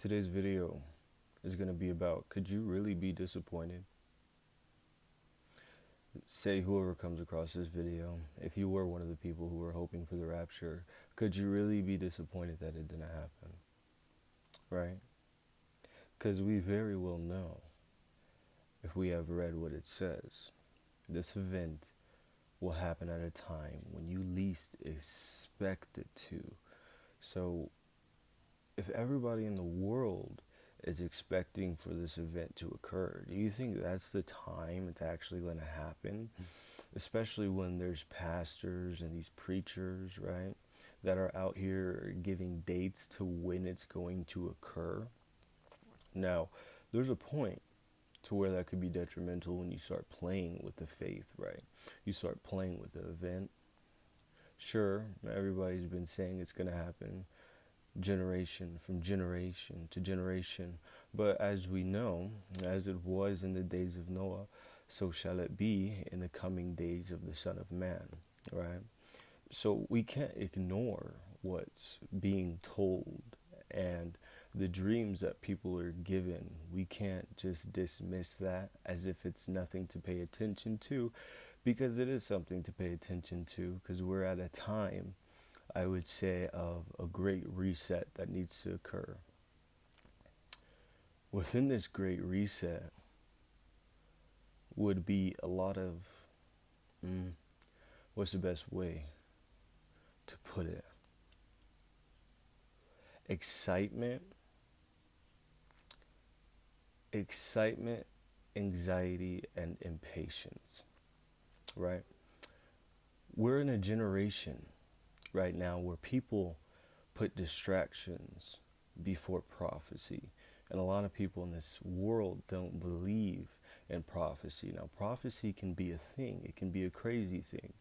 Today's video is going to be about, could you really be disappointed? Say whoever comes across this video, if you were one of the people who were hoping for the rapture, could you really be disappointed that it didn't happen? Right? Because we very well know, if we have read what it says, this event will happen at a time when you least expect it to. So if everybody in the world is expecting for this event to occur, do you think that's the time it's actually going to happen? Especially when there's pastors and these preachers, right, that are out here giving dates to when it's going to occur. Now, there's a point to where that could be detrimental when you start playing with the faith, right? You start playing with the event. Sure, everybody's been saying it's going to happen generation from generation to generation. But as we know, as it was in the days of Noah, so shall it be in the coming days of the Son of Man, right? So we can't ignore what's being told and the dreams that people are given. We can't just dismiss that as if it's nothing to pay attention to, because it is something to pay attention to, because we're at a time, I would say, of a great reset that needs to occur. Within this great reset would be a lot of, what's the best way to put it? Excitement, anxiety, and impatience, right? We're in a generation right now where people put distractions before prophecy. And a lot of people in this world don't believe in prophecy. Now, prophecy can be a thing. It can be a crazy thing.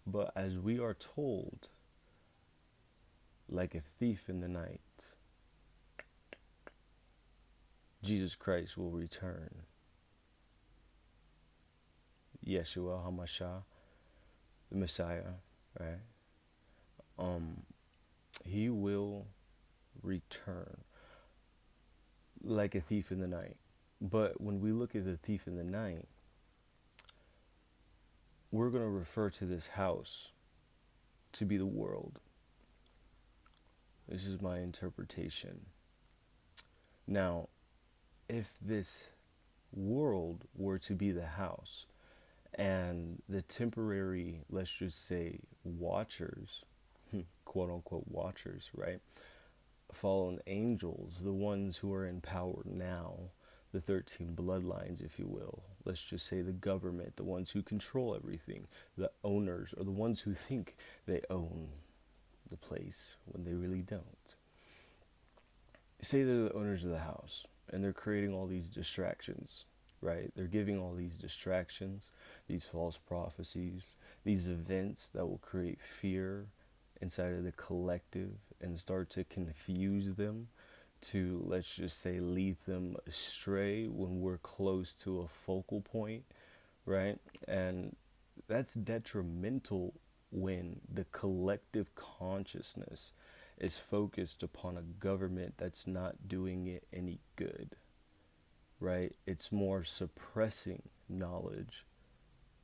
But as we are told, like a thief in the night, Jesus Christ will return. Yeshua HaMashiach, the Messiah, right? He will return like a thief in the night. But when we look at the thief in the night, we're going to refer to this house to be the world. This is my interpretation. Now, if this world were to be the house, and the temporary, let's just say, watchers, quote unquote watchers, right? Fallen angels, the ones who are in power now, the 13 bloodlines, if you will. Let's just say the government, the ones who control everything, the owners, or the ones who think they own the place when they really don't. Say they're the owners of the house, and they're creating all these distractions, right? They're giving all these distractions, these false prophecies, these events that will create fear inside of the collective and start to confuse them, to, let's just say, lead them astray when we're close to a focal point, right? And that's detrimental when the collective consciousness is focused upon a government that's not doing it any good, right? It's more suppressing knowledge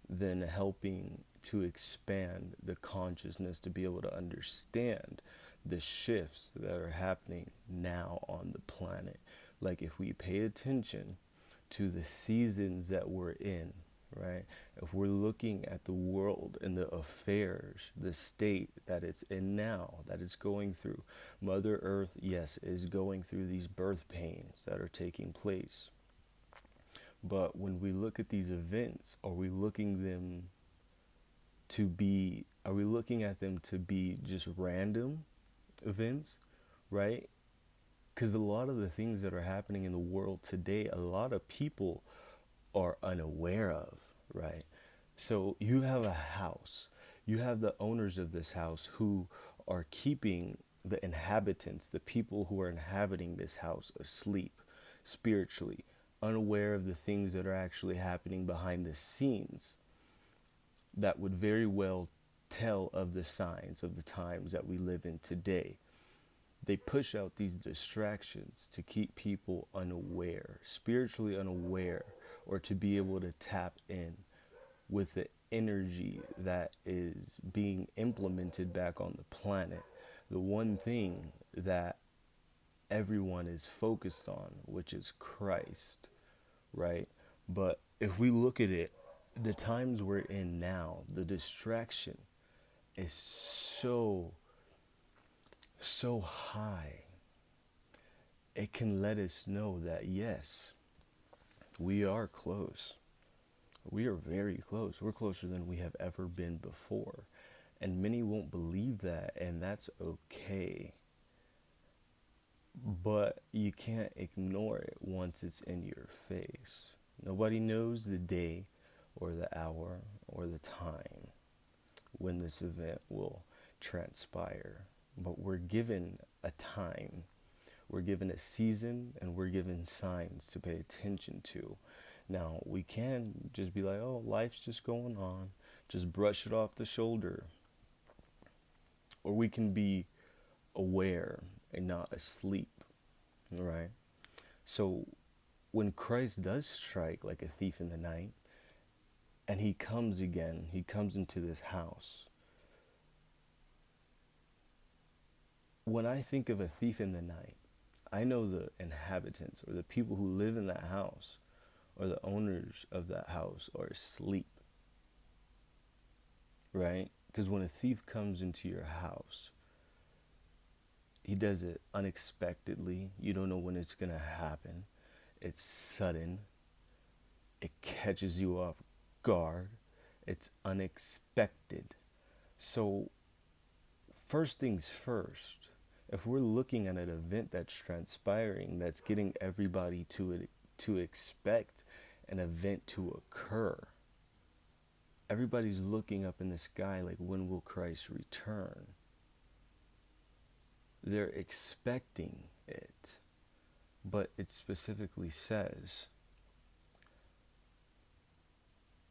than helping to expand the consciousness to be able to understand the shifts that are happening now on the planet. Like, if we pay attention to the seasons that we're in, right? If we're looking at the world and the affairs, the state that it's in now, that it's going through, Mother Earth, yes, is going through these birth pains that are taking place. But when we look at these events, are we looking at them to be just random events, right? Because a lot of the things that are happening in the world today, a lot of people are unaware of, right? So you have a house, you have the owners of this house who are keeping the inhabitants, the people who are inhabiting this house, asleep spiritually, unaware of the things that are actually happening behind the scenes that would very well tell of the signs of the times that we live in today. they push out these distractions to keep people unaware, spiritually unaware, or to be able to tap in with the energy that is being implemented back on the planet. The one thing that everyone is focused on, which is Christ, right? But if we look at it, the times we're in now, the distraction is so high. It can let us know that yes, we are close. We are very close. We're closer than we have ever been before. And many won't believe that, and that's okay. But you can't ignore it once it's in your face. Nobody knows the day or the hour or the time when this event will transpire. But we're given a time, we're given a season, and we're given signs to pay attention to. Now, we can just be like, oh, life's just going on, just brush it off the shoulder. Or we can be aware and not asleep, right? So when Christ does strike like a thief in the night, and he comes again, he comes into this house. When I think of a thief in the night, I know the inhabitants or the people who live in that house or the owners of that house are asleep, right? Because when a thief comes into your house, he does it unexpectedly. You don't know when it's going to happen. It's sudden. It catches you off guard. It's unexpected. So, first things first, if we're looking at an event that's transpiring, that's getting everybody to expect an event to occur, everybody's looking up in the sky like, when will Christ return? They're expecting it, but it specifically says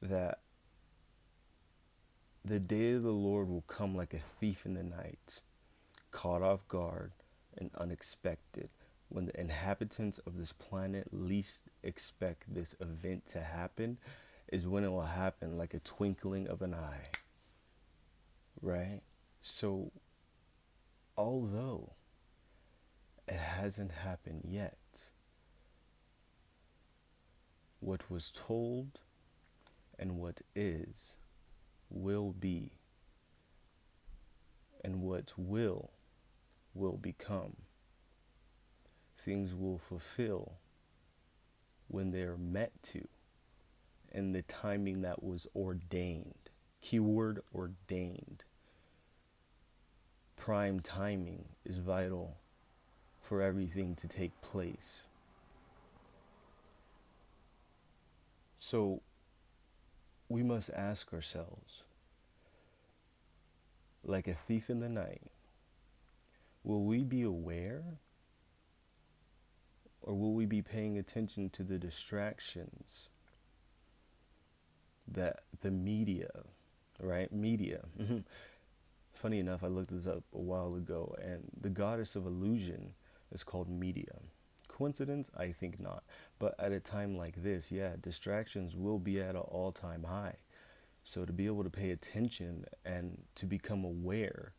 that the day of the Lord will come like a thief in the night, caught off guard and unexpected, when the inhabitants of this planet least expect this event to happen is when it will happen, like a twinkling of an eye, right? So although it hasn't happened yet, what was told and what is will be, and what will become. Things will fulfill when they're meant to, in the timing that was ordained. Keyword ordained. Prime timing is vital for everything to take place. So we must ask ourselves, like a thief in the night, will we be aware, or will we be paying attention to the distractions that the media, right? Media. Funny enough, I looked this up a while ago, and the goddess of illusion is called media. Coincidence? I think not. But at a time like this, yeah, distractions will be at an all-time high. So to be able to pay attention and to become aware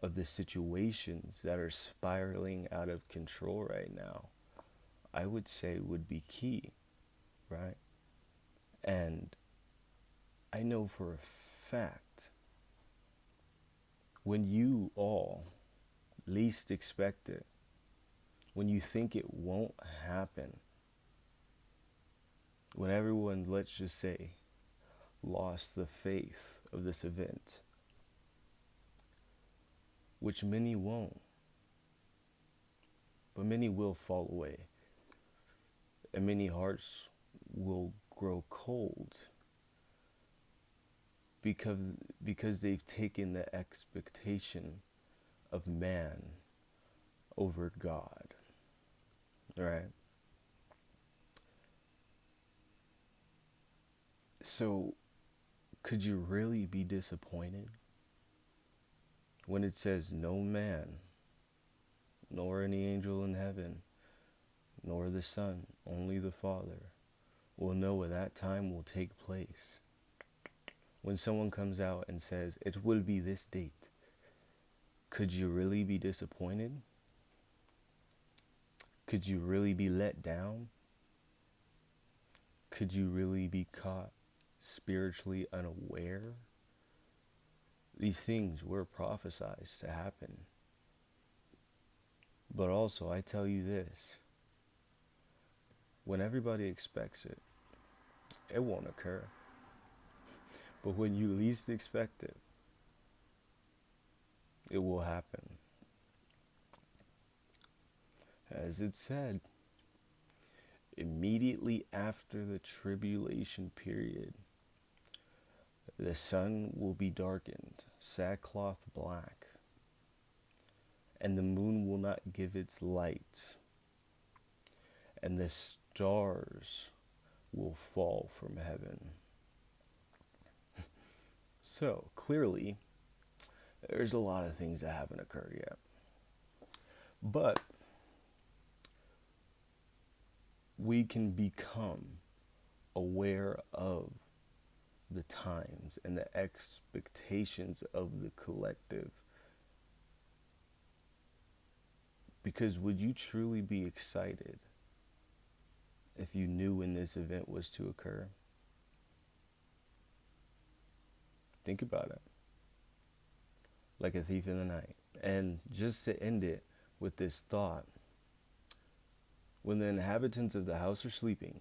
of the situations that are spiraling out of control right now, I would say would be key, right? And I know for a fact, when you all least expect it, when you think it won't happen, when everyone, let's just say, lost the faith of this event, which many won't, but many will fall away, and many hearts will grow cold because they've taken the expectation of man over God, right? So could you really be disappointed when it says no man nor any angel in heaven, nor the Son, only the Father, will know when that time will take place. When someone comes out and says, it will be this date, could you really be disappointed? Could you really be let down? Could you really be caught spiritually unaware? These things were prophesied to happen. But also, I tell you this, when everybody expects it, it won't occur. But when you least expect it, it will happen. As it said, immediately after the tribulation period, the sun will be darkened, sackcloth black, and the moon will not give its light, and the stars will fall from heaven. So, clearly, there's a lot of things that haven't occurred yet. But we can become aware of the times and the expectations of the collective. Because would you truly be excited if you knew when this event was to occur? Think about it. Like a thief in the night. And just to end it with this thought, when the inhabitants of the house are sleeping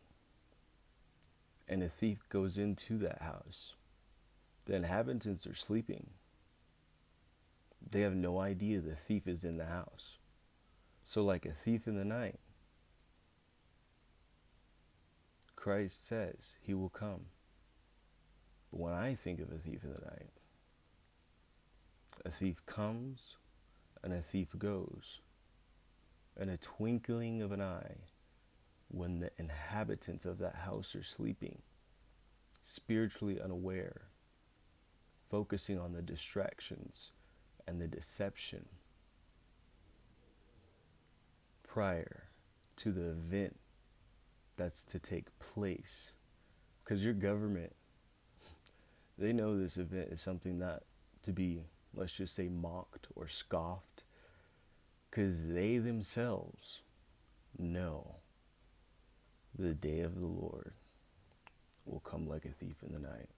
and a thief goes into that house, the inhabitants are sleeping. They have no idea the thief is in the house. So like a thief in the night, Christ says he will come. But when I think of a thief in the night, a thief comes and a thief goes. In a twinkling of an eye, when the inhabitants of that house are sleeping, spiritually unaware, focusing on the distractions and the deception prior to the event that's to take place. Because your government, they know this event is something not to be, let's just say, mocked or scoffed, because they themselves know the day of the Lord will come like a thief in the night.